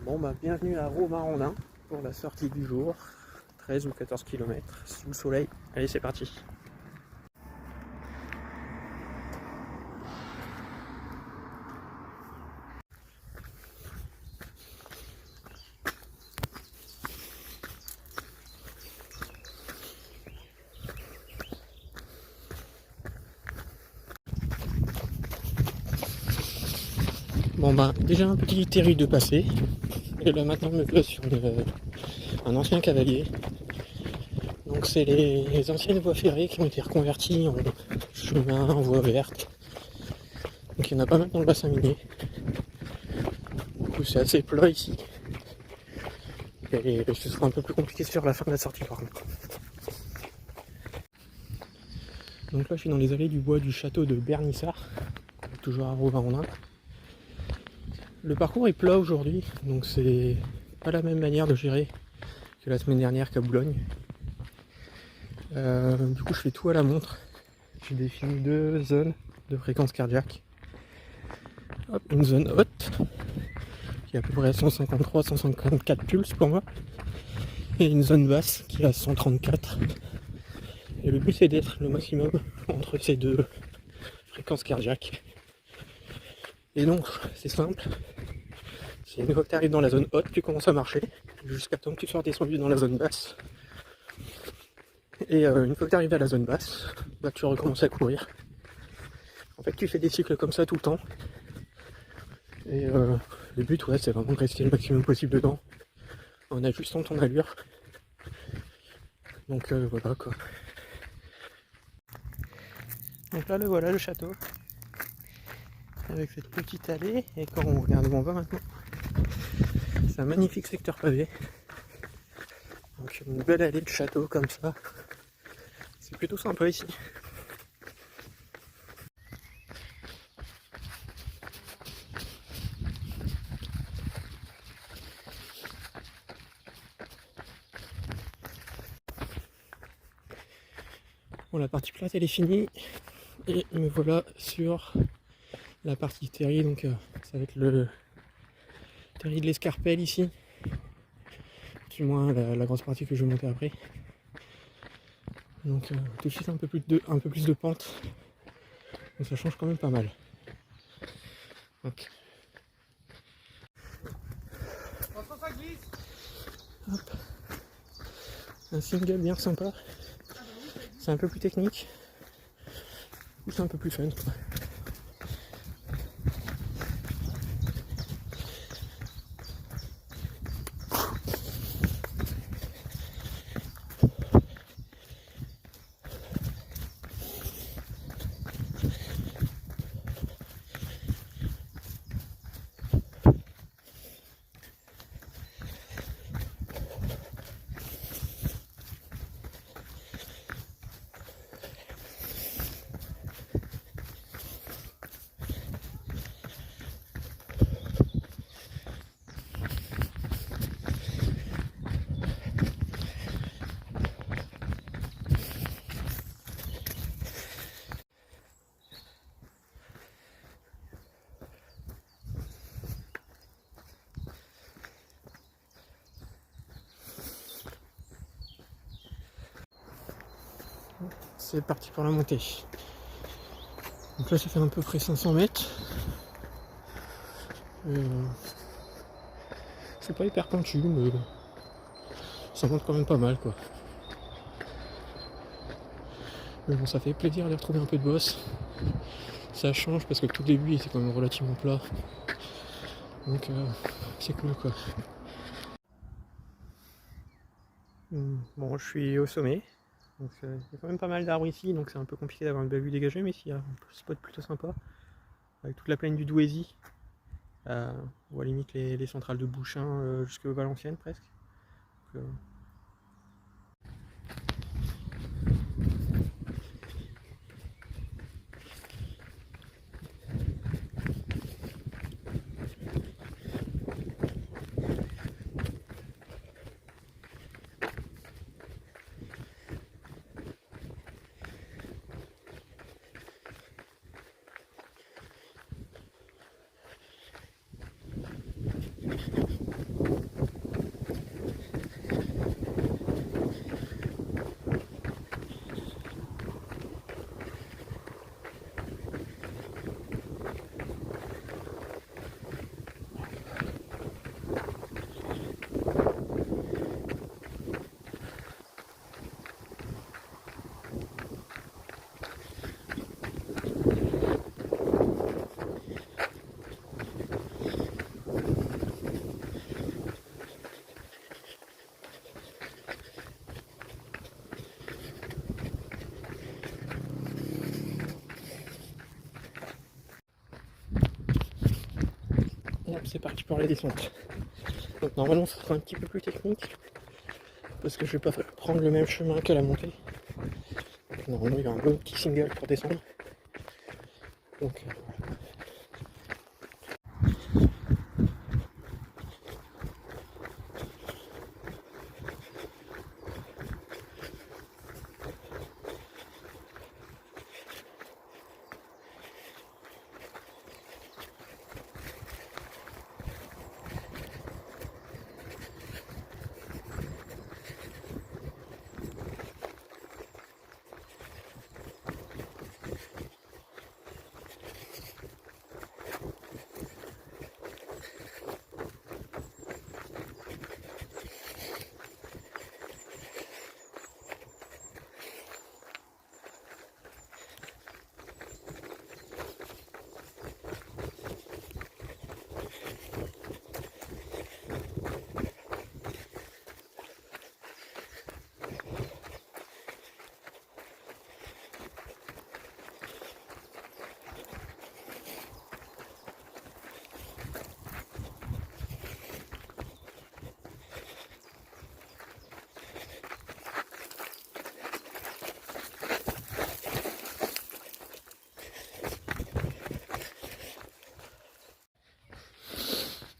Bon bah bienvenue à Romain-Rondin pour la sortie du jour, 13 ou 14 km sous le soleil. Allez, c'est parti. Bon bah déjà un petit terrier de passé, et là maintenant me place sur un ancien cavalier. Donc c'est les anciennes voies ferrées qui ont été reconverties en chemin, en voie verte. Donc il y en a pas mal dans le bassin minier. Du coup c'est assez plat ici. Et ce sera un peu plus compliqué sur la fin de la sortie par contre. Donc là je suis dans les allées du bois du château de Bernissart, toujours à Romain-Rondin. Le parcours est plat aujourd'hui, donc c'est pas la même manière de gérer que la semaine dernière qu'à Boulogne. Du coup je fais tout à la montre. J'ai défini deux zones de fréquence cardiaque. Hop, une zone haute qui est à peu près à 153-154 pulses pour moi, et une zone basse qui est à 134. Et le but c'est d'être le maximum entre ces deux fréquences cardiaques. Et donc c'est simple, c'est une fois que tu arrives dans la zone haute, tu commences à marcher jusqu'à temps que tu sois descendu dans la zone basse. Et une fois que tu arrives à la zone basse, bah, tu recommences à courir. En fait tu fais des cycles comme ça tout le temps. Et le but c'est vraiment de rester le maximum possible dedans en ajustant ton allure. Donc voilà quoi. Donc là voilà le château. Avec cette petite allée, et quand on regarde où on va maintenant, c'est un magnifique secteur pavé. Donc une belle allée de château comme ça. C'est plutôt sympa ici. Bon, la partie plate elle est finie, et me voilà sur la partie terri, donc ça va être le terri de l'Escarpelle ici, du moins la grosse partie que je vais monter après. Donc tout de suite un peu plus de pente, donc ça change quand même pas mal. Donc. Hop. Un single bien sympa, c'est un peu plus technique, ou c'est un peu plus fun quoi. C'est parti pour la montée. Donc là ça fait à peu près 500 mètres. C'est pas hyper pentu, mais ça monte quand même pas mal quoi. Mais bon, ça fait plaisir de retrouver un peu de boss. Ça change parce que tout début était quand même relativement plat. Donc c'est cool quoi. Bon, je suis au sommet. Donc il y a quand même pas mal d'arbres ici, donc c'est un peu compliqué d'avoir une belle vue dégagée, mais il y a un spot plutôt sympa. Avec toute la plaine du Douaisis. On voit limite les centrales de Bouchain jusqu'à Valenciennes presque. Donc, marche pour la descente. Donc normalement ça sera un petit peu plus technique parce que je vais pas prendre le même chemin qu'à la montée. Donc, normalement il y a un bon petit single pour descendre. Donc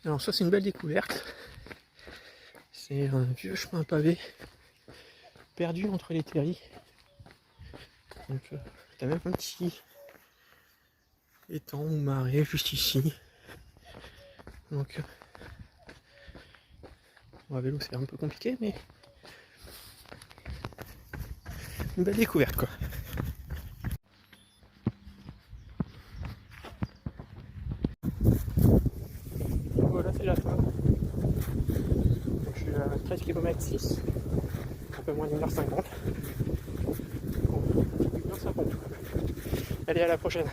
alors ça c'est une belle découverte. C'est un vieux chemin pavé perdu entre les terris. Donc il y a même un petit étang ou marais juste ici. Donc à vélo c'est un peu compliqué mais une belle découverte quoi. Voilà, c'est la fin. Je suis à 13 km 6, un peu moins d'1h50. Bon, 1h50. Allez, à la prochaine.